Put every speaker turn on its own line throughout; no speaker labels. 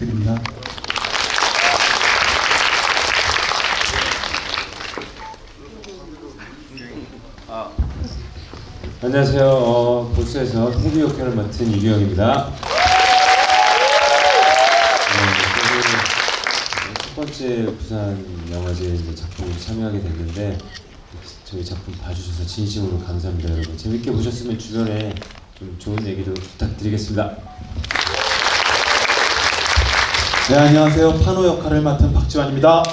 부탁드립니다.
안녕하세요. 보스에서 테디 역할을 맡은 이규영입니다. 첫 번째 부산 영화제 작품에 참여하게 됐는데 저희 작품 봐주셔서 진심으로 감사합니다. 여러분 재밌게 보셨으면 주변에 좀 좋은 얘기도 부탁드리겠습니다.
네, 안녕하세요. 파노 역할을 맡은 박지환입니다.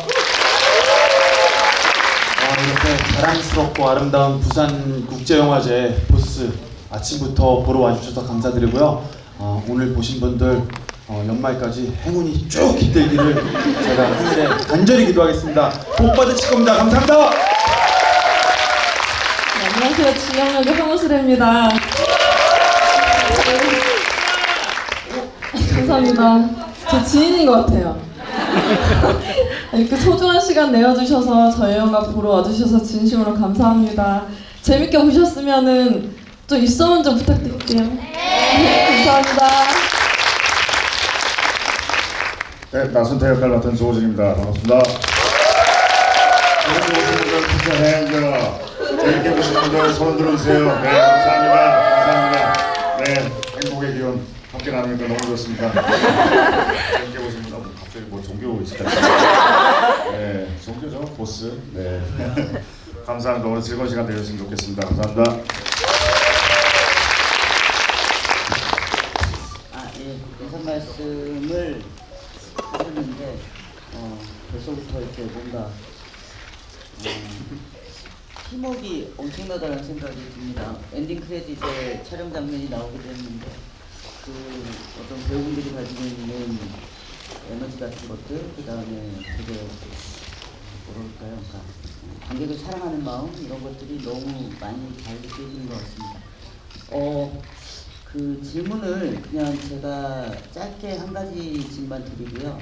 이렇게 자랑스럽고 아름다운 부산 국제영화제 보스 아침부터 보러 와주셔서 감사드리고요. 오늘 보신 분들 연말까지 행운이 쭉 깃들기를 제가 하늘에 간절히 기도하겠습니다. 복 받으실 겁니다. 감사합니다.
네, 안녕하세요. 지영역의 황우슬입니다. 감사합니다. 제 지인인 것 같아요. 이렇게 소중한 시간 내어주셔서 저희 영화 보러 와주셔서 진심으로 감사합니다. 재밌게 보셨으면은 또 입소문 좀 부탁드릴게요. 네, 감사합니다.
네, 나순태 역할 맡은 조호진입니다. 반갑습니다. 재밌게 보신 분들 진짜 해야죠. 재밌게 보신 분들 손 들어주세요. 네, 감사합니다. 감사합니다. 네, 행복의 기운 함께 나누니까 너무 좋습니다. 재밌게 보신 분들 갑자기 뭐 종교 시작. 네, 종교죠, 보스. 네, 감사합니다. 오늘 즐거운 시간 되셨으면 좋겠습니다. 감사합니다.
인사 말씀을 하셨는데 벌써부터 이렇게 뭔가 팀워크가 엄청나다는 생각이 듭니다. 엔딩 크레딧에 촬영 장면이 나오기도 했는데 그 어떤 배우분들이 가지고 있는 에너지 같은 것들, 그 다음에 되게 뭐랄까요, 그러니까 관객을 사랑하는 마음 이런 것들이 너무 많이 잘 느껴지는 것 같습니다. 그 질문을 그냥 제가 짧게 한 가지 질문 드리고요.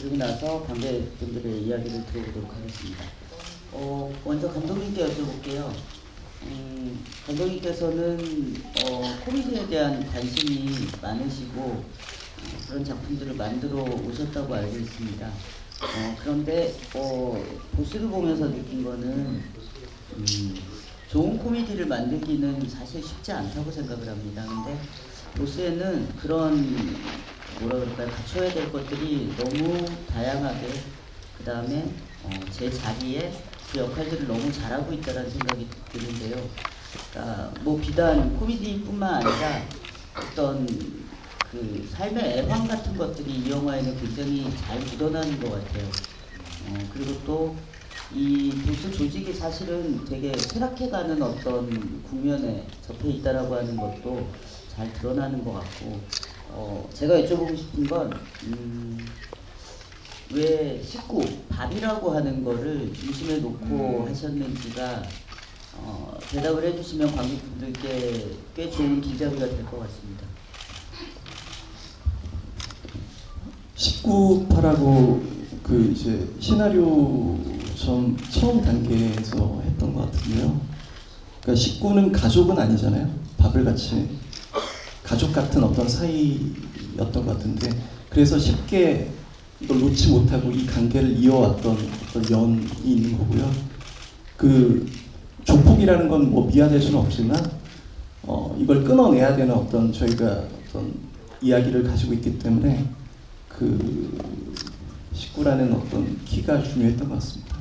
그리고 나서 관객분들의 이야기를 들어보도록 하겠습니다. 먼저 감독님께 여쭤볼게요. 감독님께서는 코미디에 대한 관심이 많으시고 그런 작품들을 만들어 오셨다고 알고 있습니다. 그런데 보스를 보면서 느낀 거는 좋은 코미디를 만들기는 사실 쉽지 않다고 생각을 합니다. 근데 보스에는 그런 뭐라 그럴까요? 갖춰야 될 것들이 너무 다양하게 그 다음에 제 자리에 그 역할들을 너무 잘하고 있다는 생각이 드는데요. 그러니까 뭐 비단 코미디뿐만 아니라 어떤 그 삶의 애환 같은 것들이 이 영화에는 굉장히 잘 묻어나는 것 같아요. 그리고 또 이 보스 조직이 사실은 되게 쇠락해가는 어떤 국면에 접해 있다라고 하는 것도 잘 드러나는 것 같고, 제가 여쭤보고 싶은 건 왜 식구 밥이라고 하는 거를 중심에 놓고 하셨는지가 대답을 해주시면 관객분들께 꽤 좋은 길잡이가 될 것 같습니다.
19파라고 그 이제 시나리오 처음 단계에서 했던 것 같은데요. 그러니까 식구는 가족은 아니잖아요. 밥을 같이 가족 같은 어떤 사이였던 것 같은데 그래서 쉽게 이걸 놓지 못하고 이 관계를 이어왔던 어떤 면이 있는 거고요. 그 조폭이라는 건 뭐 미화될 수는 없지만 이걸 끊어내야 되는 어떤 저희가 어떤 이야기를 가지고 있기 때문에 그 식구라는 어떤 키가 중요했던 것 같습니다.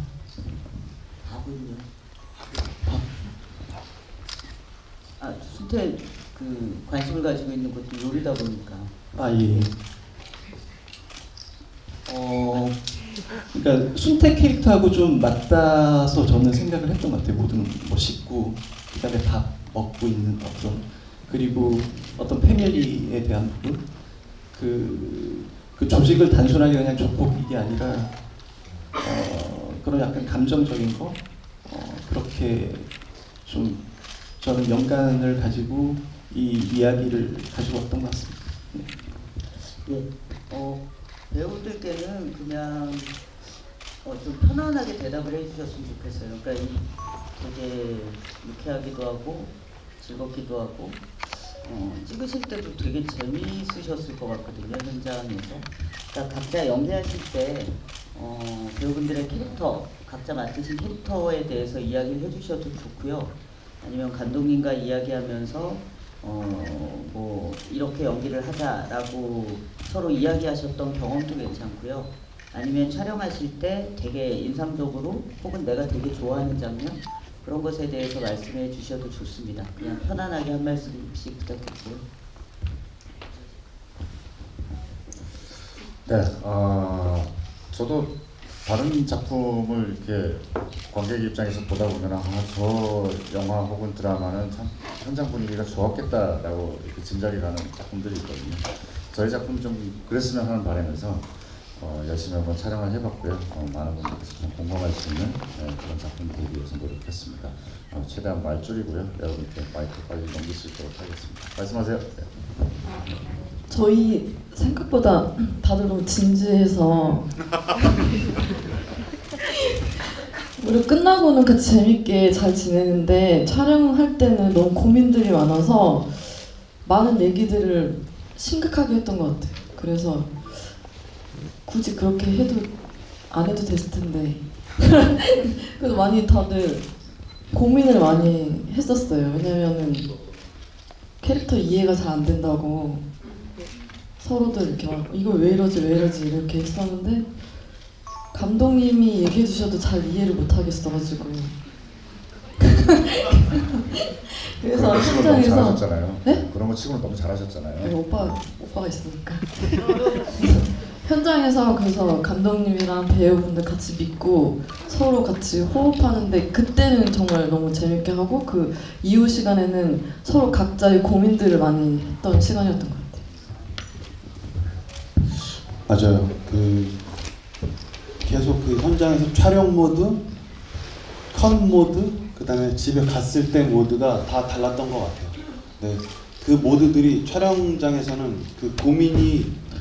밥은요? 순태 그 관심을 가지고 있는 것도 요리다 보니까.
예. 그러니까 순태 캐릭터하고 좀 맞닿아서 저는 생각을 했던 것 같아요. 모든 뭐 식구, 그다음에 밥 먹고 있는 어떤 그리고 어떤 패밀리에 대한 부분, 그 조직을 단순하게 그냥 조폭이 아니라 그런 약간 감정적인 거 그렇게 좀 저는 연관을 가지고 이 이야기를 가지고 왔던 것 같습니다. 네.
배우들께는 그냥 좀 편안하게 대답을 해주셨으면 좋겠어요. 그러니까 되게 유쾌하기도 하고 즐겁기도 하고 찍으실 때도 되게 재미있으셨을 것 같거든요, 현장에서. 그러니까 각자 연기하실 때 배우분들의 캐릭터, 각자 맡으신 캐릭터에 대해서 이야기를 해주셔도 좋고요. 아니면 감독님과 이야기하면서 뭐 이렇게 연기를 하자라고 서로 이야기하셨던 경험도 괜찮고요. 아니면 촬영하실 때 되게 인상적으로 혹은 내가 되게 좋아하는 장면 그런 것에 대해서 말씀해 주셔도 좋습니다. 그냥 편안하게 한 말씀씩 부탁드릴게요.
네, 저도 다른 작품을 이렇게 관객 입장에서 보다 보면 저 영화 혹은 드라마는 참 현장 분위기가 좋았겠다라고 이렇게 짐작이 가는 작품들이 있거든요. 저희 작품 좀 그랬으면 하는 바람에서 열심히 한번 촬영을 해봤고요. 많은 분들께서 좀 공감할 수 있는 그런 작품 되기 위해서 노력했습니다. 최대한 말 줄이고요. 여러분께 마이크 빨리 넘길 수 있도록 하겠습니다. 말씀하세요. 네.
저희 생각보다 다들 너무 진지해서 우리 끝나고는 같이 재밌게 잘 지내는데 촬영할 때는 너무 고민들이 많아서 많은 얘기들을 심각하게 했던 것 같아요. 그래서 굳이 그렇게 해도 안 해도 됐을 텐데 그래도 많이 다들 고민을 많이 했었어요. 왜냐면은 캐릭터 이해가 잘 안 된다고 서로들 이렇게 막 이걸 왜 이러지 이렇게 했었는데 감독님이 얘기해 주셔도 잘 이해를 못 하겠어가지고 그래서
그런 거 치고는 너무
현장에서
잘하셨잖아요.
네?
그런 거 치고는 너무 잘하셨잖아요.
네, 오빠가 있으니까 현장에서 그래서 감독님이랑 배우분들 같이 믿고 서로 같이 호흡하는데 그때는 정말 너무 재밌게 하고 그 이후 시간에는 서로 각자의 고민들을 많이 했던 시간이었던 것 같아요.
맞아요. 계속 그 현장에서 촬영 모드, 컷 모드, 그다음에 집에 갔을 때 모드가 다 달랐던 것 같아요. 네, 그 모드들이 촬영장에서는 그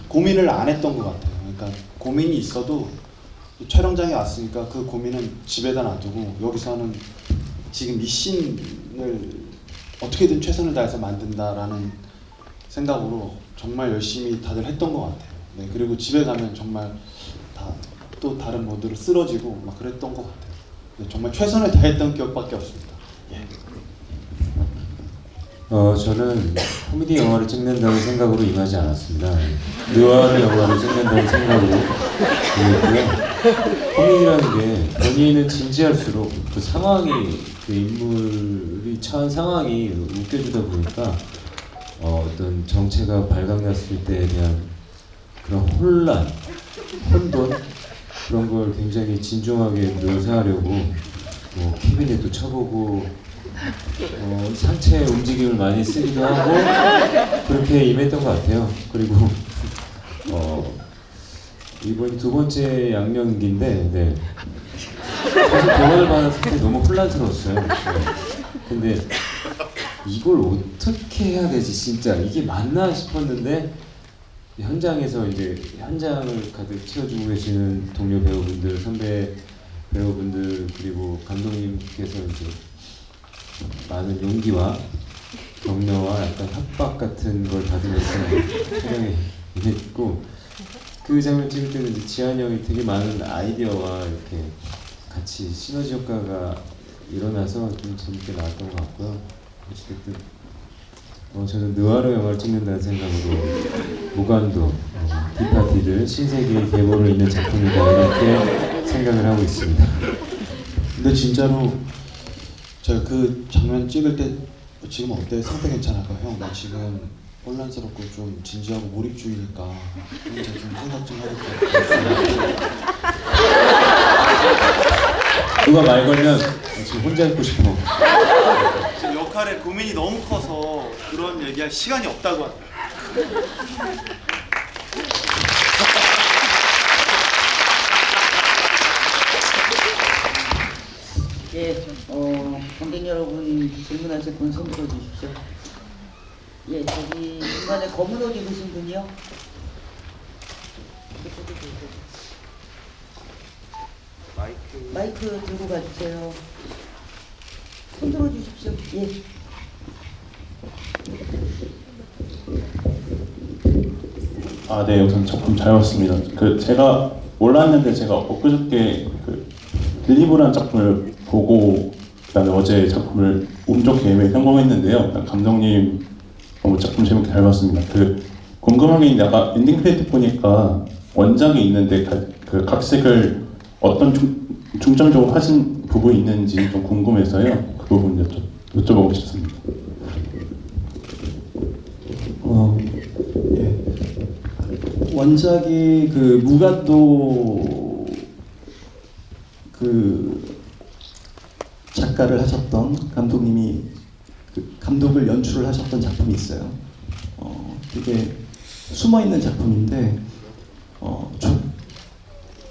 고민을 안 했던 것 같아요. 그러니까 고민이 있어도 촬영장에 왔으니까 그 고민은 집에다 놔두고 여기서는 지금 이 씬을 어떻게든 최선을 다해서 만든다라는 생각으로 정말 열심히 다들 했던 것 같아요. 네, 그리고 집에 가면 정말 또 다른 모드로 쓰러지고 막 그랬던 것 같아요. 네, 정말 최선을 다했던 기억밖에 없습니다. 예.
저는 코미디 영화를 찍는다는 생각으로 임하지 않았습니다. 느와르 영화를 찍는다는 생각으로 임했고요. 코미디라는 게 본인은 진지할수록 그 상황이, 그 인물이 처한 상황이 웃겨주다 보니까 어떤 정체가 발각났을 때에 대한 그런 혼란, 혼돈 그런 걸 굉장히 진중하게 묘사하려고 캐비넷도 쳐보고 상체 움직임을 많이 쓰기도 하고 그렇게 임했던 것 같아요. 그리고 이번이 두 번째 양력인데 네. 사실 병원을 받았을 때 너무 혼란스러웠어요. 네. 근데 이걸 어떻게 해야 되지 진짜 이게 맞나 싶었는데 현장에서 이제 현장을 가득 채워주고 계시는 동료 배우분들, 선배 배우분들 그리고 감독님께서 이제 많은 용기와 격려와 약간 협박 같은 걸 받으면서 촬영에 임했고 그 장면 찍을 때는 이제 지한이 형이 되게 많은 아이디어와 이렇게 같이 시너지 효과가 일어나서 좀 재밌게 나왔던 것 같고요. 어쨌든 저는 느와르 영화를 찍는다는 생각으로 무관도, 디파티드, 신세계의 계보를 잇는 작품이다 이렇게 생각을 하고 있습니다.
근데 진짜로 제가 그 장면 찍을 때 지금 어때? 상태 괜찮을까? 형, 나 지금 혼란스럽고 좀 진지하고 몰입주의니까 혼자 좀 생각 좀 해볼게.
누가 말 걸면 지금 혼자 있고 싶어.
지금 역할에 고민이 너무 커서 그런 얘기할 시간이 없다고 합니다.
예, 관객 여러분 질문하실 분 손 들어주십시오. 예, 저기 중간에 검은 옷 입으신 분이요. 마이크 들고 가주세요. 손 들어주십시오. 예.
네, 우선 작품 잘 봤습니다. 제가 몰랐는데 제가 엊그저께 빌리브라는 작품을 보고 그다음에 어제 작품을 운 좋게 예매에 성공했는데요. 감독님 작품 재밌게 잘 봤습니다. 궁금한 게 있는데 아까 엔딩 크레딧 보니까 원작이 있는데 각색을 어떤 중점적으로 하신 부분이 있는지 좀 궁금해서요. 그 부분 여쭤보고 싶습니다.
예. 원작이 무간도 작가를 하셨던 감독님이 감독을 연출을 하셨던 작품이 있어요. 되게 숨어 있는 작품인데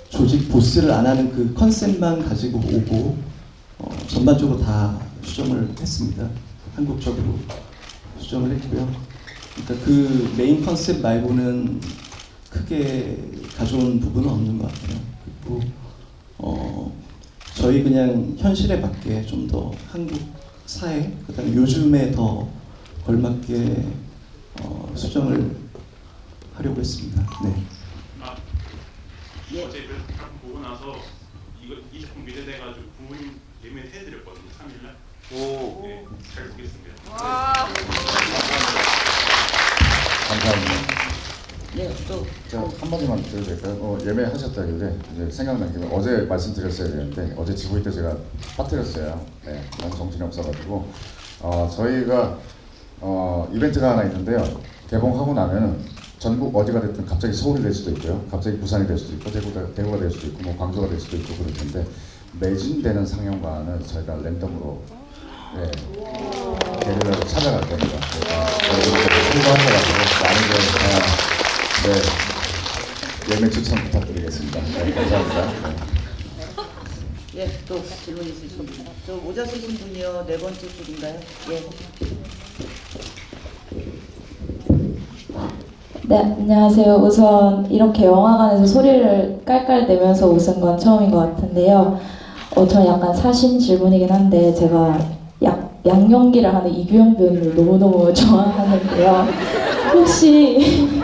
조직 보스를 안 하는 그 컨셉만 가지고 오고 전반적으로 다 수정을 했습니다. 한국적으로 수정을 했고요. 그러니까 그 메인 컨셉 말고는 크게 가져온 부분은 없는 것 같아요. 그리고 저희 그냥 현실에 맞게 좀 더 한국 사회, 그다음에 요즘에 더 걸맞게 수정을 하려고 했습니다. 네.
예.
어제 그 작품 보고 나서 이 작품 미래돼가지고 부모님 예매 해드렸거든요. 3일날. 오. 네, 잘 보겠습니다.
감사합니다.
네, 또
제가 한마디만 드려도 될까요? 예매하셨다길래 이제 생각난 김에 어제 말씀드렸어야 되는데 어제 지구이 때 제가 빠뜨렸어요. 네, 너무 정신이 없어가지고 저희가 이벤트가 하나 있는데요. 개봉하고 나면은 전국 어디가 됐든 갑자기 서울이 될 수도 있고요. 갑자기 부산이 될 수도 있고 대구가 될 수도 있고 뭐 광주가 될 수도 있고 그럴 텐데 매진되는 상영관을 저희가 랜덤으로 게릴라로 찾아갈 겁니다. 여러분들 참고하셔가지고 많은 예매 추천 부탁드리겠습니다. 네, 감사합니다. 네.
예, 또 질문 있으신 분. 저 모자 쓰신 분이요. 네 번째 줄인가요? 예.
네, 안녕하세요. 우선 이렇게 영화관에서 소리를 깔깔 내면서 웃은 건 처음인 것 같은데요. 저는 약간 사심 질문이긴 한데 제가 양연기를 하는 이규영 배우님을 너무너무 좋아하는데요. 혹시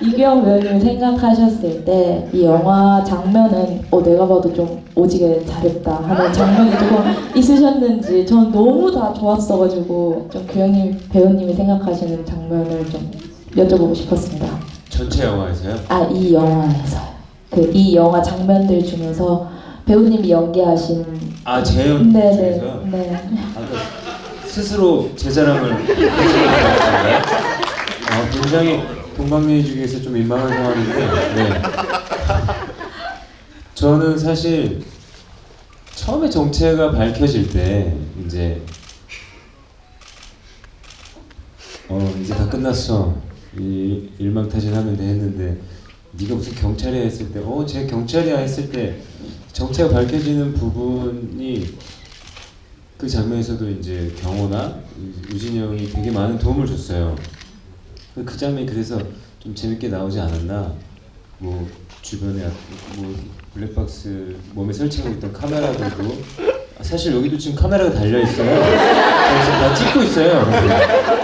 이규영 배우님 생각하셨을 때 이 영화 장면은 내가 봐도 좀 오지게 잘했다 하는 장면이 조금 있으셨는지 저는 너무 다 좋았어가지고 좀 규영 배우님이 생각하시는 장면을 좀 여쭤보고 싶었습니다.
전체 영화에서요?
이 영화에서요. 이 영화 장면들 중에서 배우님이 연기하신
제 영화에서요?
네.
스스로 제 자랑을 하시는 건가요? 굉장히 동방예의주기에서 좀 민망한 상황인데 네. 저는 사실 처음에 정체가 밝혀질 때 이제 이제 다 끝났어 일망타진하면 했는데 네가 무슨 경찰이야 했을 때 쟤 경찰이야 했을 때 정체가 밝혀지는 부분이 그 장면에서도 이제 경호나 유진이 형이 되게 많은 도움을 줬어요. 그 장면이 그래서 좀 재밌게 나오지 않았나. 뭐 주변에 뭐 블랙박스 몸에 설치하고 있던 카메라들도 사실 여기도 지금 카메라가 달려 있어요. 지금 다 찍고 있어요.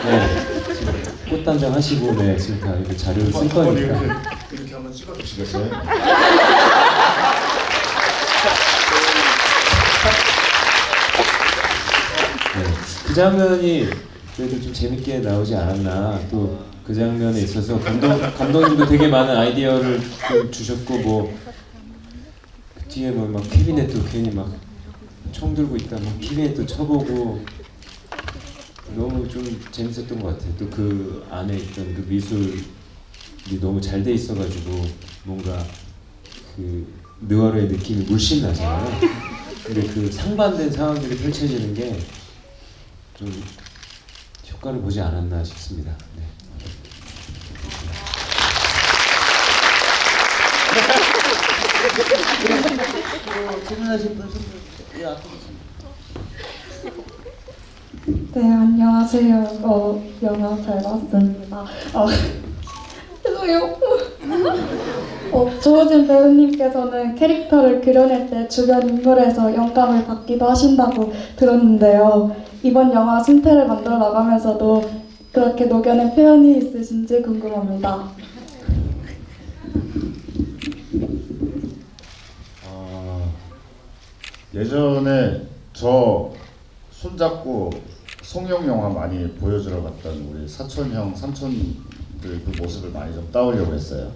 네. 지금 꽃단장 하시고 네 지금 다 이렇게 자료를 쓸 거니까.
이렇게 한번 찍어주시겠어요?
네, 그 장면이 그래도 좀 재밌게 나오지 않았나. 또 그 장면에 있어서 감독님도 되게 많은 아이디어를 좀 주셨고 뭐 뒤에 뭐 막 캐비넷도 괜히 막 총 들고 있다 막 캐비넷도 쳐보고 너무 좀 재밌었던 것 같아요. 또 그 안에 있던 그 미술이 너무 잘 돼 있어가지고 뭔가 그 느와르의 느낌이 물씬 나잖아요. 근데 그 상반된 상황들이 펼쳐지는 게 좀 효과를 보지 않았나 싶습니다. 네.
질문하신 분 손 앞에 계십니다.
네, 안녕하세요. 영화 잘 봤습니다. 죄송해요. 조호진 배우님께서는 캐릭터를 그려낼 때 주변 인물에서 영감을 받기도 하신다고 들었는데요. 이번 영화 신태를 만들어 나가면서도 그렇게 녹여낸 표현이 있으신지 궁금합니다.
예전에 저 손잡고 송영 영화 많이 보여주러 갔던 우리 사촌 형, 삼촌들 그 모습을 많이 좀 따오려고 했어요.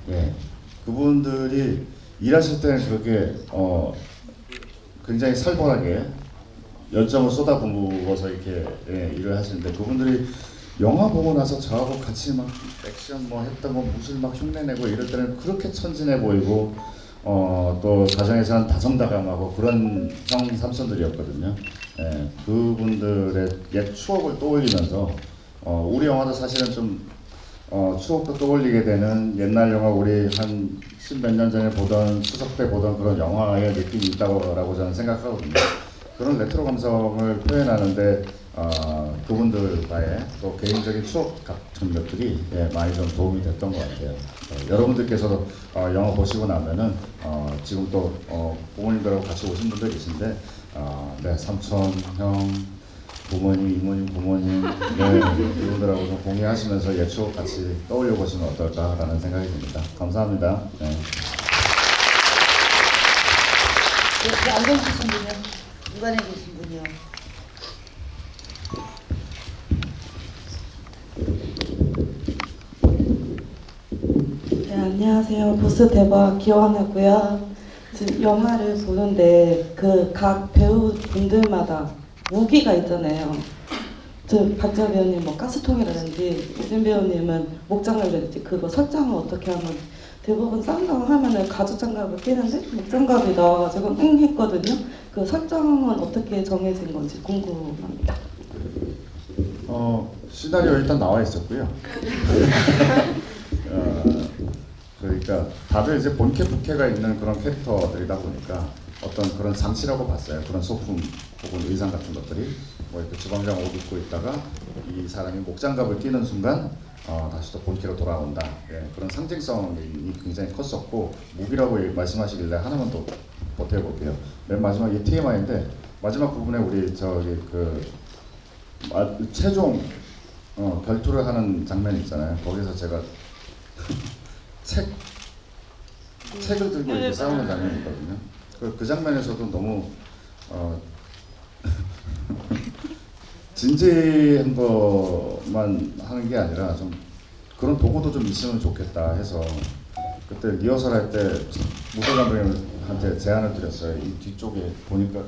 예, 그분들이 일하실 때는 그렇게 굉장히 살벌하게 열정을 쏟아부어서 이렇게 일을 하시는데 그분들이 영화 보고 나서 저하고 같이 막 액션 뭐 했던 거 무술 막 흉내내고 이럴 때는 그렇게 천진해 보이고 또 가정에서는 다정다감하고 그런 형 삼촌들이었거든요. 예, 그분들의 옛 추억을 떠올리면서 우리 영화도 사실은 좀 추억도 떠올리게 되는 옛날 영화 우리 한 10몇 년 전에 보던 추석 때 보던 그런 영화의 느낌이 있다고 저는 생각하거든요. 그런 레트로 감성을 표현하는데 그분들과의 또 개인적인 추억 같은 것들이 많이 좀 도움이 됐던 것 같아요. 여러분들께서도 영화 보시고 나면은 지금 또 부모님들하고 같이 오신 분들 계신데 네, 삼촌, 형, 부모님, 이모님, 부모님 이분들하고 좀 공유하시면서 옛 추억 같이 떠올려 보시면 어떨까라는 생각이 듭니다. 감사합니다. 네.
네, 안경 쓰신 분이요. 주관에 계신 분이요.
네, 안녕하세요. 보스 대박 기원하고요. 지금 영화를 보는데 그 각 배우분들마다 무기가 있잖아요. 박지원 배우님 뭐 가스통이라든지 이준 배우님은 목장갑이라든지 그거 설정을 어떻게 하면 대부분 쌍둥이 하면은 가죽 장갑을 끼는데 목장갑이 나와가지고 했거든요. 그 설정은 어떻게 정해진 건지 궁금합니다.
시나리오 일단 나와 있었고요. 그러니까 다들 이제 본캐 부캐가 있는 그런 캐릭터들이다 보니까 어떤 그런 장치라고 봤어요. 그런 소품 혹은 의상 같은 것들이 뭐 이렇게 주방장 옷 입고 있다가 이 사람이 목장갑을 끼는 순간 다시 또 본캐로 돌아온다. 예, 그런 상징성이 굉장히 컸었고 무기라고 말씀하시길래 하나만 더 보태볼게요. 맨 마지막에 TMI인데 마지막 부분에 우리 저기 최종 결투를 하는 장면이 있잖아요. 거기서 제가 책을 들고 이렇게 싸우는 장면이 있거든요. 그 장면에서도 너무 진지한 것만 하는 게 아니라 좀 그런 도구도 좀 있으면 좋겠다 해서 그때 리허설 할 때 무술 감독님한테 제안을 드렸어요. 이 뒤쪽에 보니까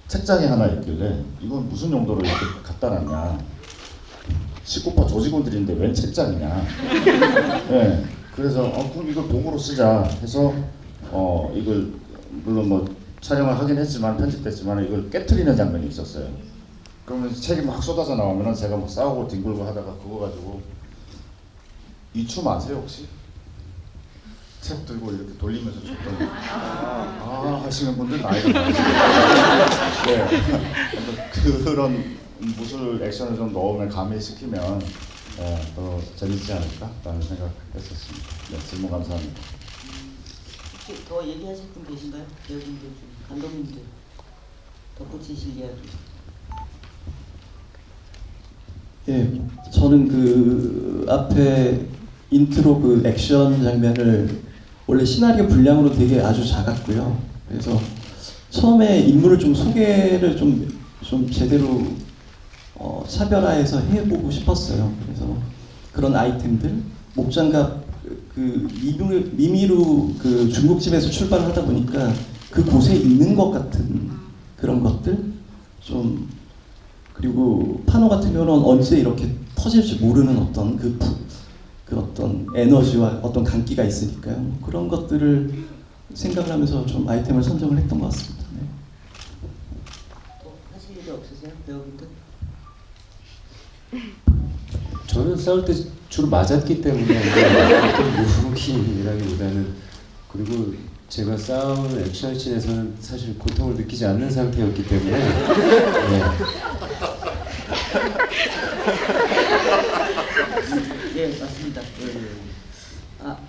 책장이 하나 있길래 이건 무슨 용도로 이렇게 갖다 놨냐. 식구파 조직원들인데 웬 책장이냐. 네, 그래서 그럼 이걸 도구로 쓰자 해서 이걸 물론 뭐 촬영을 하긴 했지만 편집됐지만 이걸 깨트리는 장면이 있었어요. 그러면 책이 막 쏟아져 나오면은 제가 막 싸우고 뒹굴고 하다가 그거 가지고 이 춤 아세요 혹시? 책 들고 이렇게 돌리면서 줬더니 하시는 분들 나이가 많으시죠. 네. 그런 무술 액션을 좀 넣으면 가미시키면 더 재밌지 않을까라는 생각했었습니다. 네, 질문 감사합니다.
혹시 더 얘기하실 분 계신가요? 배우분들 중, 감독님들 덧붙이실 이야기.
예, 저는 그 앞에 인트로 그 액션 장면을 원래 시나리오 분량으로 되게 아주 작았고요. 그래서 처음에 인물을 좀 소개를 좀 제대로 차별화해서 해보고 싶었어요. 그래서 그런 아이템들, 목장갑 그 미미로 그 중국집에서 출발하다 보니까 그 곳에 있는 것 같은 그런 것들 좀 그리고 파노 같은 경우는 언제 이렇게 터질지 모르는 어떤 그 어떤 에너지와 어떤 강기가 있으니까요. 그런 것들을 생각을 하면서 좀 아이템을 선정을 했던 것 같습니다. 네.
하실 일이 없으세요, 배우분들?
저는 싸울 때 주로 맞았기 때문에 어떤 무기라기보다는 그리고 제가 싸우는 액션씬에서는 사실 고통을 느끼지 않는 상태였기 때문에 네.
네, 맞습니다.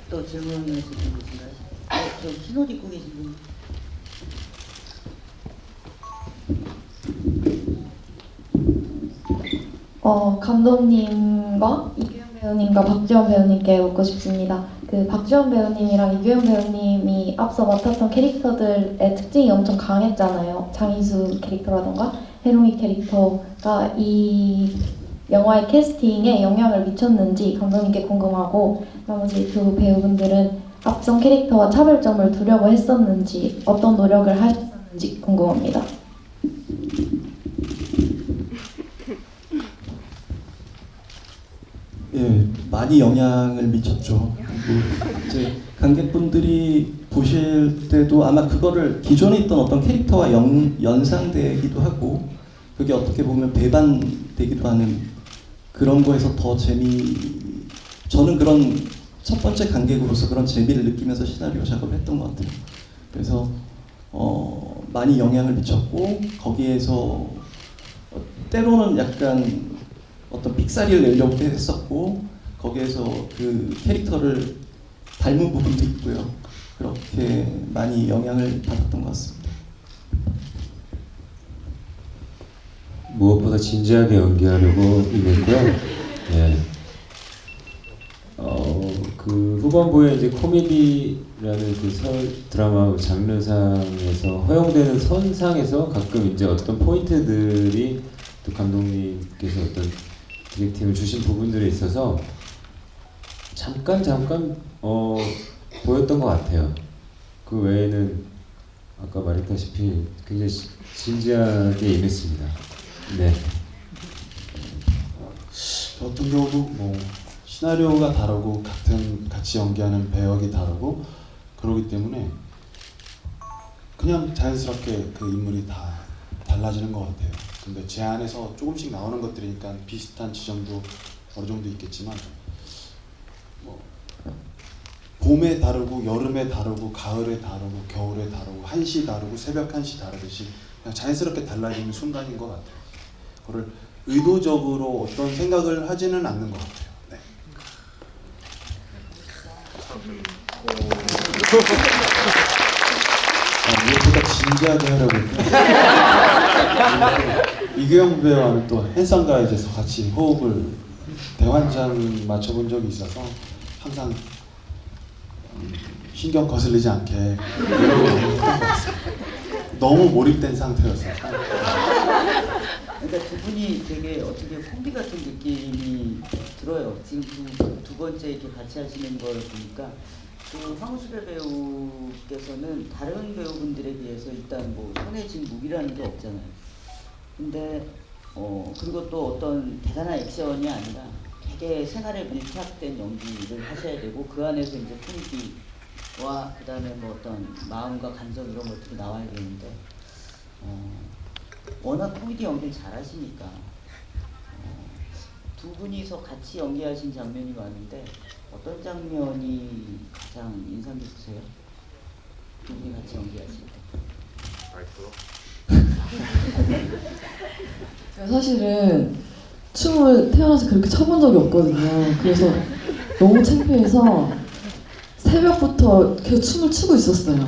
또 질문하실 분 계신가요? 저 흰 옷 입고 계신 분.
감독님과 이규영 배우님과 박지원 배우님께 묻고 싶습니다. 그 박지원 배우님이랑 이규영 배우님이 앞서 맡았던 캐릭터들의 특징이 엄청 강했잖아요. 장이수 캐릭터라던가 해롱이 캐릭터가 이 영화의 캐스팅에 영향을 미쳤는지 감독님께 궁금하고, 나머지 두 배우분들은 앞선 캐릭터와 차별점을 두려고 했었는지 어떤 노력을 하셨는지 궁금합니다.
예, 많이 영향을 미쳤죠. 그리고 이제 관객분들이 보실 때도 아마 그거를 기존에 있던 어떤 캐릭터와 연상되기도 하고, 그게 어떻게 보면 배반되기도 하는 그런 거에서 더 저는 그런 첫 번째 관객으로서 그런 재미를 느끼면서 시나리오 작업을 했던 것 같아요. 그래서 많이 영향을 미쳤고, 거기에서 때로는 약간 어떤 삑사리를 내려고 했었고, 거기에서 그 캐릭터를 닮은 부분도 있고요. 그렇게 많이 영향을 받았던 것 같습니다.
무엇보다 진지하게 연기하려고 임했고요. 예. 그 후반부에 이제 코미디라는 그 드라마 장르상에서 허용되는 선상에서 가끔 이제 어떤 포인트들이 또 감독님께서 어떤 디렉팅을 주신 부분들에 있어서 잠깐 보였던 것 같아요. 그 외에는 아까 말했다시피 굉장히 진지하게 임했습니다. 네.
저 같은 경우도 뭐 시나리오가 다르고 같이 연기하는 배역이 다르고 그러기 때문에 그냥 자연스럽게 그 인물이 다 달라지는 것 같아요. 근데 제 안에서 조금씩 나오는 것들이니까 비슷한 지점도 어느 정도 있겠지만, 뭐 봄에 다르고 여름에 다르고 가을에 다르고 겨울에 다르고 한시 다르고 새벽 1시 다르듯이 그냥 자연스럽게 달라지는 순간인 것 같아요. 그거를 의도적으로 어떤 생각을 하지는 않는 것 같아요. 네. 무엇보다 진지하게 하려고 했는데 이규영 배우와는 또 핸섬가이즈에서 같이 호흡을 대환장 맞춰본 적이 있어서 항상 신경 거슬리지 않게 했던 것 같습니다. 너무 몰입된 상태였어요.
그러니까 두 분이 되게 어떻게 콤비 같은 느낌이 들어요. 지금 두 번째 이렇게 같이 하시는 걸 보니까 그 황수배 배우께서는 다른 배우분들에 비해서 일단 뭐 손에 쥔 무기라는 게 없잖아요. 근데 그리고 또 어떤 대단한 액션이 아니라 되게 생활에 밀착된 연기를 하셔야 되고, 그 안에서 이제 분위기와 그 다음에 뭐 어떤 마음과 감정 이런 것들이 나와야 되는데 워낙 코미디 연기를 잘하시니까 두 분이서 같이 연기하신 장면이 많은데 어떤 장면이 가장 인상 깊으세요? 두 분이 같이 연기하실 때.
제가 사실은 춤을 태어나서 그렇게 춰본 적이 없거든요. 그래서 너무 창피해서 새벽부터 계속 춤을 추고 있었어요. 네.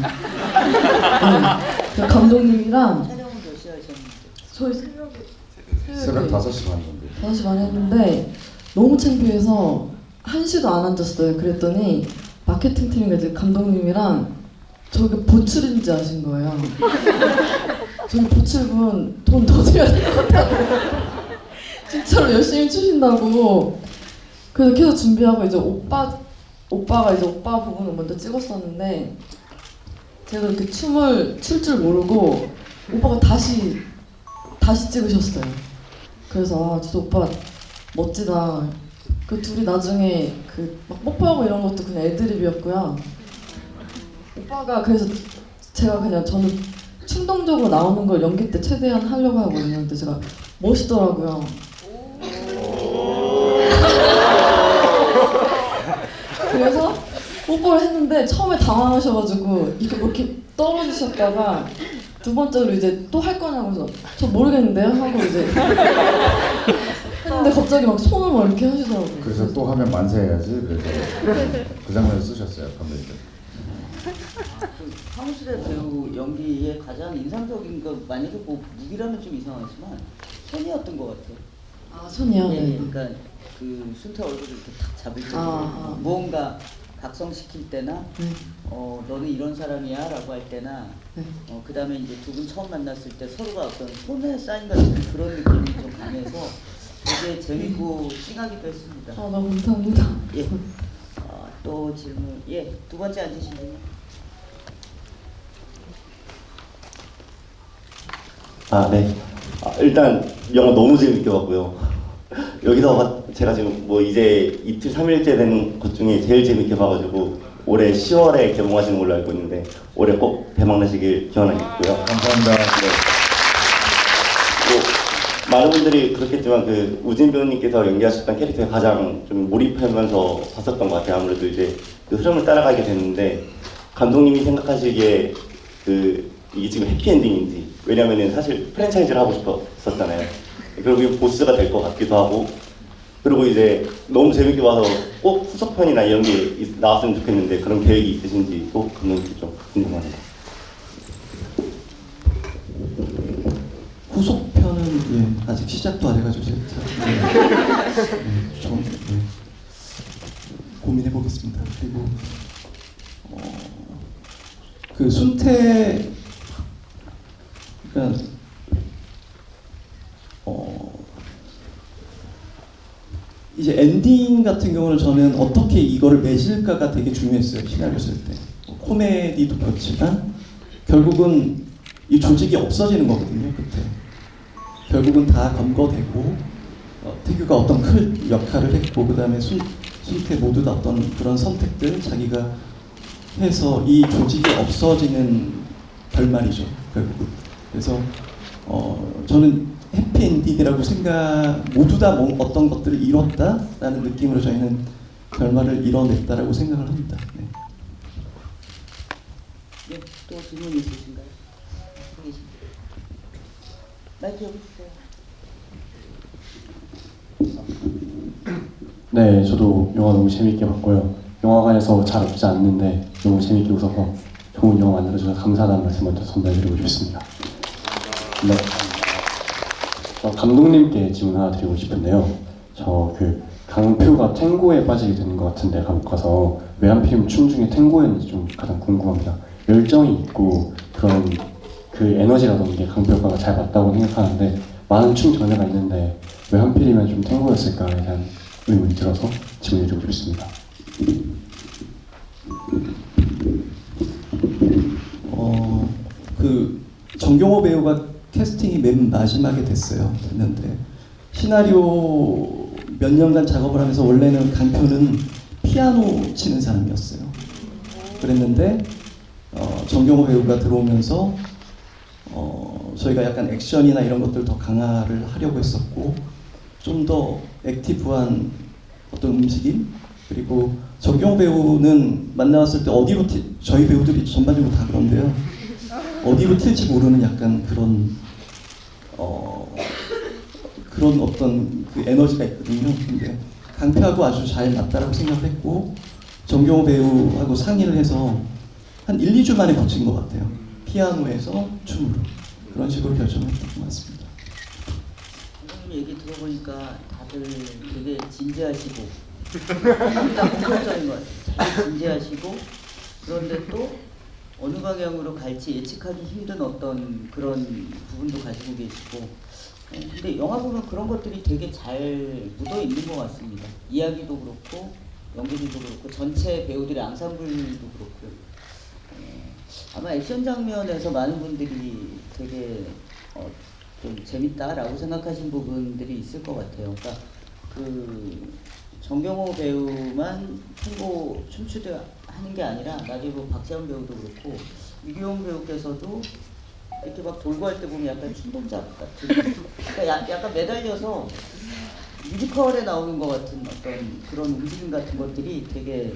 감독님이랑
촬영은 몇 시에 하셨는데?
저희 새벽에
5시 반 정도.
5시 반에 했는데 너무 창피해서 1시도 안 앉았어요. 그랬더니 마케팅 팀인가 이제 감독님이랑 저게 보출인지 아신 거예요. 저희 보출분 돈 더 드려야 될 것 같다고. 진짜로 열심히 추신다고. 그래서 계속 준비하고 이제 오빠가 이제 오빠 부분을 먼저 찍었었는데 제가 이렇게 춤을 출 줄 모르고 오빠가 다시 찍으셨어요. 그래서 진짜 오빠 멋지다. 그 둘이 나중에 그 막 뽀뽀하고 이런 것도 그냥 애드립이었고요. 오빠가 그래서 저는 충동적으로 나오는 걸 연기 때 최대한 하려고 하거든요. 근데 제가 멋있더라고요. 그래서 뽀뽀를 했는데 처음에 당황하셔가지고 이렇게 떨어지셨다가 두 번째로 이제 또 할 거냐고 해서 저 모르겠는데요 하고 이제 했는데 갑자기 막 손을 막 이렇게 하시더라고요.
그래서 또 하면 만세해야지. 그래서 그 장면을 쓰셨어요, 감독님.
황수대 배우 연기에 가장 인상적인 거, 만약에 뭐 무기라면 좀 이상하지만 손이었던 것 같아요.
아, 손이요?
예,
네.
그러니까 그 순태 얼굴을 이렇게 탁 잡을 때
아.
무언가 각성시킬 때나
네.
너는 이런 사람이야라고 할 때나
네.
그다음에 이제 두 분 처음 만났을 때 서로가 어떤 손에 쌓인 같은 그런 느낌이 좀 강해서 되게 재밌고 찡하기도 했습니다.
아, 너무 감사합니다.
예. 또 질문. 예, 두 번째 앉으신 분요.
네. 일단 영화 너무 재밌게 봤고요. 여기서 제가 지금 뭐 이제 이틀 3일째 된 것 중에 제일 재밌게 봐가지고 올해 10월에 개봉하시는 걸로 알고 있는데 올해 꼭 대박 나시길 기원하겠고요.
감사합니다.
네. 또 많은 분들이 그렇겠지만 그 우진 배우님께서 연기하셨던 캐릭터에 가장 좀 몰입하면서 봤었던 것 같아요. 아무래도 이제 그 흐름을 따라가게 됐는데 감독님이 생각하시기에 이게 지금 해피엔딩인지, 왜냐면은 사실 프랜차이즈를 하고 싶었었잖아요. 그리고 이 보스가 될 것 같기도 하고, 그리고 이제 너무 재밌게 봐서 꼭 후속편이나 이런 게 나왔으면 좋겠는데 그런 계획이 있으신지 꼭 감독님께 좀 궁금합니다.
후속편은 아직 시작도 안 해가지고 제가 좀 고민해 보겠습니다. 그리고 그 순태 그러니까 이제 엔딩 같은 경우는 저는 어떻게 이거를 맺을까가 되게 중요했어요. 시나리오 쓸 때. 코미디도 그렇지만 결국은 이 조직이 없어지는 거거든요. 그때 결국은 다 검거되고 태규가 어떤 큰 역할을 했고, 그 다음에 순태 모두 다 어떤 그런 선택들 자기가 해서 이 조직이 없어지는 결말이죠. 결국은. 그래서 저는 해피엔딩이라고 모두 다 어떤 것들을 이뤘다라는 느낌으로 저희는 결말을 이뤄냈다라고 생각을 합니다. 네.
네, 또 질문 있으신가요? 마이크 여기 주세요.
네, 저도 영화 너무 재밌게 봤고요. 영화관에서 잘 웃지 않는데 너무 재밌게 웃어서 좋은 영화 만들어주셔서 감사하다는 말씀 먼저 전달드리고 싶습니다. 네. 감독님께 질문 하나 드리고 싶은데요. 저 강표가 탱고에 빠지게 되는 것 같은데 감옥 가서 왜 하필이면 춤 중에 탱고였는지 좀 가장 궁금합니다. 열정이 있고 그런 그 에너지라던가 게 강표가 잘 맞다고 생각하는데 많은 춤 장르가 있는데 왜 하필이면 좀 탱고였을까에 대한 의문이 들어서 질문해드리고 싶습니다.
정경호 배우가 캐스팅이 맨 마지막에 됐는데 시나리오 몇 년간 작업을 하면서 원래는 강표는 피아노 치는 사람이었어요. 그랬는데 정경호 배우가 들어오면서 저희가 약간 액션이나 이런 것들 더 강화를 하려고 했었고, 좀 더 액티브한 어떤 움직임, 그리고 정경호 배우는 만나왔을 때 어디로 저희 배우들이 전반적으로 다 그런데요. 어디로 튈지 모르는 약간 그런 어떤 그 에너지가 있거든요. 근데 강표하고 아주 잘 맞다라고 생각을 했고, 정경호 배우하고 상의를 해서 한 1, 2주 만에 거친 것 같아요. 피아노에서 춤으로. 그런 식으로 결정했던 것 같습니다.
선생님 얘기 들어보니까 다들 되게 진지하시고 딱 공통적인 것 같아요. 되게 진지하시고, 그런데 또 어느 방향으로 갈지 예측하기 힘든 어떤 그런 부분도 가지고 계시고, 근데 영화 보면 그런 것들이 되게 잘 묻어 있는 것 같습니다. 이야기도 그렇고 연기들도 그렇고 전체 배우들의 앙상블도 그렇고, 아마 액션 장면에서 많은 분들이 되게 좀 재밌다라고 생각하신 부분들이 있을 것 같아요. 그러니까 그 정경호 배우만 탱고 춤추듯 하는 게 아니라 나중에 뭐 박재현 배우도 그렇고 이규용 배우께서도 이렇게 막 돌고 할 때 보면 약간 춤동작 같은, 그러니까 약간 매달려서 뮤지컬에 나오는 것 같은 어떤 그런 움직임 같은 것들이 되게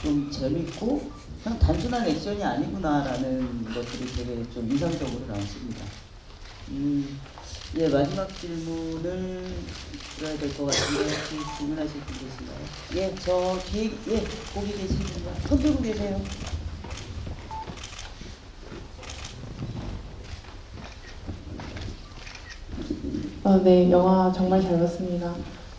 좀 재밌고 그냥 단순한 액션이 아니구나라는 것들이 되게 좀 인상적으로 나왔습니다. 예, 마지막 질문을 드려야 될 것 같은데 혹시 질문하실 분 계신가요? 예, 저 뒤에 거기 계신 분요. 손 들고 계세요.
네, 영화 정말 잘 봤습니다.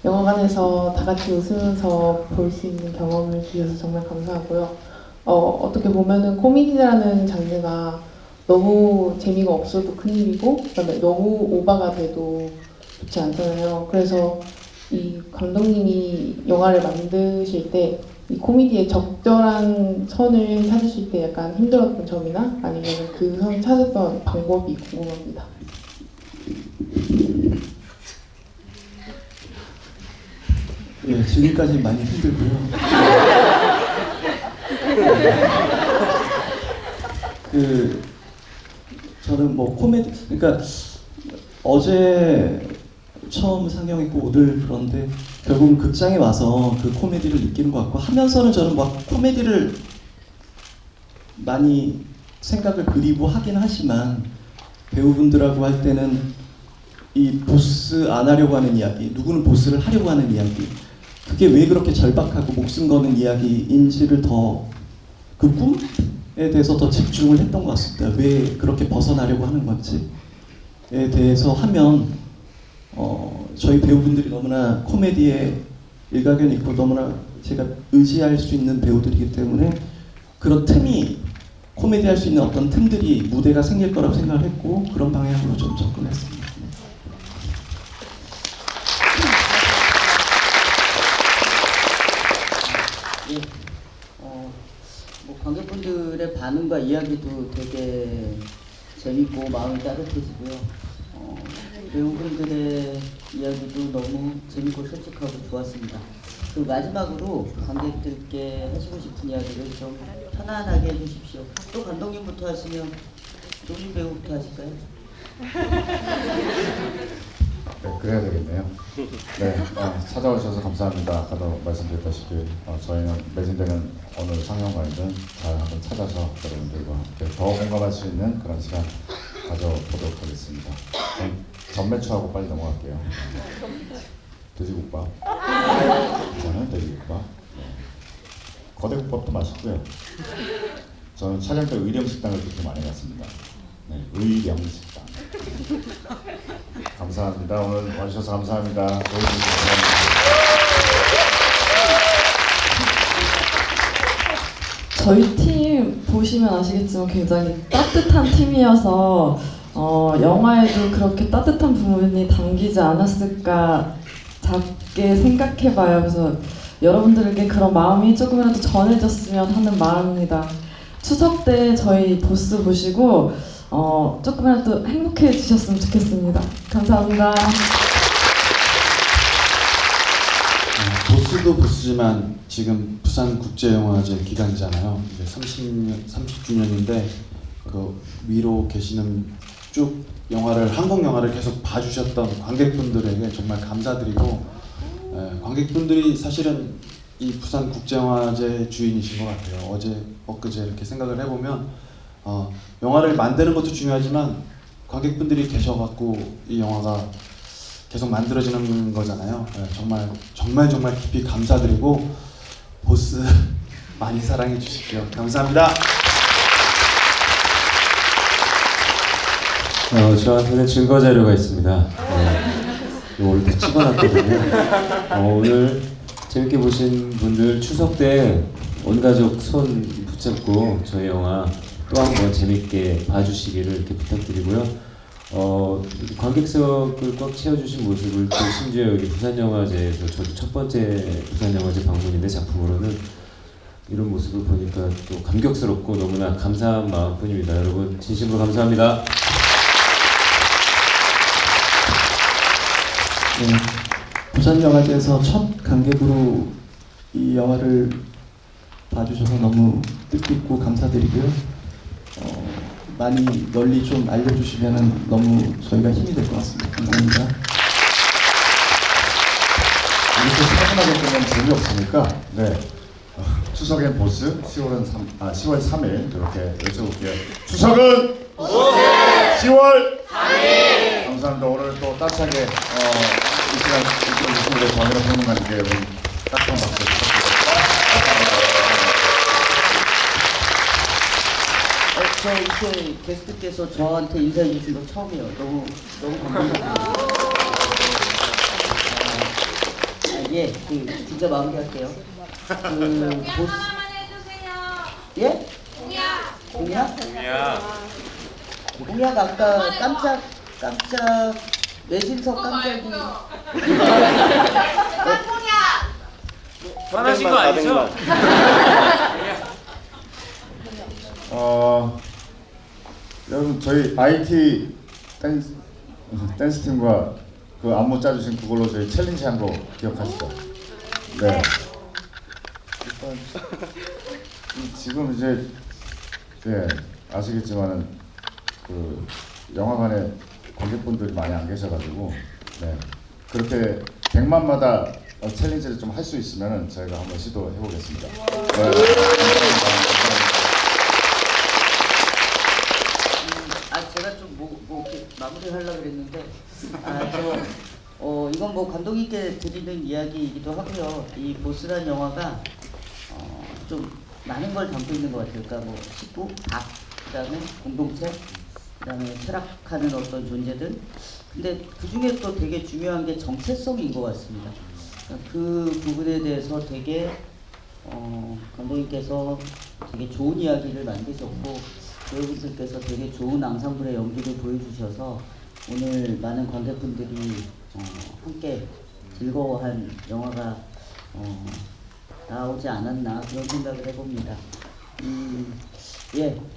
영화관에서 다 같이 웃으면서 볼 수 있는 경험을 주셔서 정말 감사하고요. 어떻게 보면은 코미디라는 장르가 너무 재미가 없어도 큰일이고, 그다음에 너무 오바가 돼도 좋지 않잖아요. 그래서 이 감독님이 영화를 만드실 때 이 코미디의 적절한 선을 찾으실 때 약간 힘들었던 점이나 아니면 그 선 찾았던 방법이 궁금합니다.
예, 지금까지 많이 힘들고요. 저는 뭐 코미디, 그러니까 어제 처음 상영했고 오늘 그런데 결국은 극장에 와서 그 코미디를 느끼는 것 같고, 하면서는 저는 막 코미디를 많이 생각을 그리고 하긴 하지만, 배우분들하고 할 때는 이 보스 안 하려고 하는 이야기, 누구는 보스를 하려고 하는 이야기, 그게 왜 그렇게 절박하고 목숨 거는 이야기인지를 더, 그 꿈에 대해서 더 집중을 했던 것 같습니다. 왜 그렇게 벗어나려고 하는 건지에 대해서 하면 저희 배우분들이 너무나 코미디에 일가견이 있고 너무나 제가 의지할 수 있는 배우들이기 때문에 그런 틈이, 코미디 할 수 있는 어떤 틈들이 무대가 생길 거라고 생각을 했고, 그런 방향으로 좀 접근했습니다.
예, 뭐 관객분들의 반응과 이야기도 되게 재밌고 마음이 따뜻해지고요. 배우분들의 이야기도 너무 재밌고 솔직하고 좋았습니다. 그 마지막으로 관객들께 하시고 싶은 이야기를 좀 편안하게 해주십시오. 또 감독님부터 하시면 조민 배우부터 하실까요?
네, 그래야 되겠네요. 네, 찾아오셔서 감사합니다. 아까도 말씀드렸다시피 저희는 매진되는 어느 상영관이든 잘 한번 찾아서 여러분들과 함께 더 공감할 수 있는 그런 시간 가져보도록 하겠습니다. 전매추하고 빨리 넘어갈게요. 돼지국밥. 저는 돼지국밥. 네. 거대국밥도 맛있고요. 저는 촬영 때 의령식당을 그렇게 많이 갔습니다. 네, 의령식당. 감사합니다. 오늘 와주셔서 감사합니다.
저희 팀 보시면 아시겠지만 굉장히 따뜻한 팀이어서 영화에도 그렇게 따뜻한 부분이 담기지 않았을까 작게 생각해봐요. 그래서 여러분들에게 그런 마음이 조금이라도 전해졌으면 하는 마음입니다. 추석 때 저희 보스 보시고 조금이라도 행복해지셨으면 좋겠습니다. 감사합니다.
보스도 보스지만 지금 부산국제영화제 기간이잖아요. 이제 30주년인데 그 위로 계시는 쭉 한국 영화를 계속 봐주셨던 관객분들에게 정말 감사드리고, 관객분들이 사실은 이 부산국제영화제 주인이신 것 같아요. 어제 엊그제 이렇게 생각을 해보면 영화를 만드는 것도 중요하지만 관객분들이 계셔갖고 이 영화가 계속 만들어지는 거잖아요. 정말 깊이 감사드리고, 보스 많이 사랑해 주십시오. 감사합니다.
저한테는 증거 자료가 있습니다. 오늘도 찍어놨거든요. 오늘 재밌게 보신 분들 추석 때 온 가족 손 붙잡고 저희 영화 또 한 번 재밌게 봐주시기를 이렇게 부탁드리고요. 관객석을 꽉 채워주신 모습을 또 심지어 여기 부산영화제에서 저도 첫 번째 부산영화제 방문인데 작품으로는 이런 모습을 보니까 또 감격스럽고 너무나 감사한 마음뿐입니다. 여러분 진심으로 감사합니다.
네, 부산영화제에서 첫 관객으로 이 영화를 봐주셔서 너무 뜻깊고 감사드리고요. 많이 널리 좀 알려주시면 너무 저희가 힘이 될 것 같습니다. 감사합니다.
이렇게 차분하게 보면 재미없으니까, 네. 추석엔 보스, 10월 3일 이렇게 여쭤볼게요. 추석은 10월 3일. 감사합니다. 오늘 또 따뜻하게 이 시간 이끌어주신 정현호 평론가님께 여러분 따뜻한 박수 부탁드립니다.
저 이렇게 게스트께서 저한테 인사해 주신 거 처음이에요. 너무 감사합니다. 예, 진짜 마무리할게요. 보스. 예? 공약? 공약 아까 깜짝 외신석 깜짝이.
화나신 거 아니죠?
여러분 저희 IT 댄스 팀과 그 안무 짜주신 그걸로 저희 챌린지 한 거 기억하시죠? 네. 일단 지금 이제 아시겠지만은 그 영화관에 관객분들이 많이 안 계셔가지고 그렇게 100만마다 챌린지를 좀 할 수 있으면은 저희가 한번 시도해 보겠습니다.
제가 좀 이렇게 마무리하려고 그랬는데 이건 뭐 감독님께 드리는 이야기이기도 하고요. 이 보스란 영화가 좀 많은 걸 담고 있는 것 같아요. 그러니까 뭐 식구, 밥, 그다음에 공동체, 그다음에 철학하는 어떤 존재들. 근데 그 중에 또 되게 중요한 게 정체성인 것 같습니다. 그 부분에 대해서 되게 감독님께서 되게 좋은 이야기를 만드셨고 배우분들께서 되게 좋은 앙상블의 연기를 보여주셔서 오늘 많은 관객분들이 함께 즐거워한 영화가 나오지 않았나 그런 생각을 해봅니다.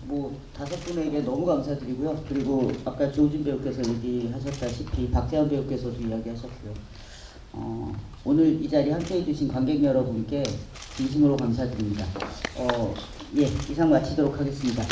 뭐 5분에게 너무 감사드리고요. 그리고 아까 조우진 배우께서 얘기하셨다시피 박재환 배우께서도 이야기하셨고요. 오늘 이 자리에 함께해 주신 관객 여러분께 진심으로 감사드립니다. 이상 마치도록 하겠습니다.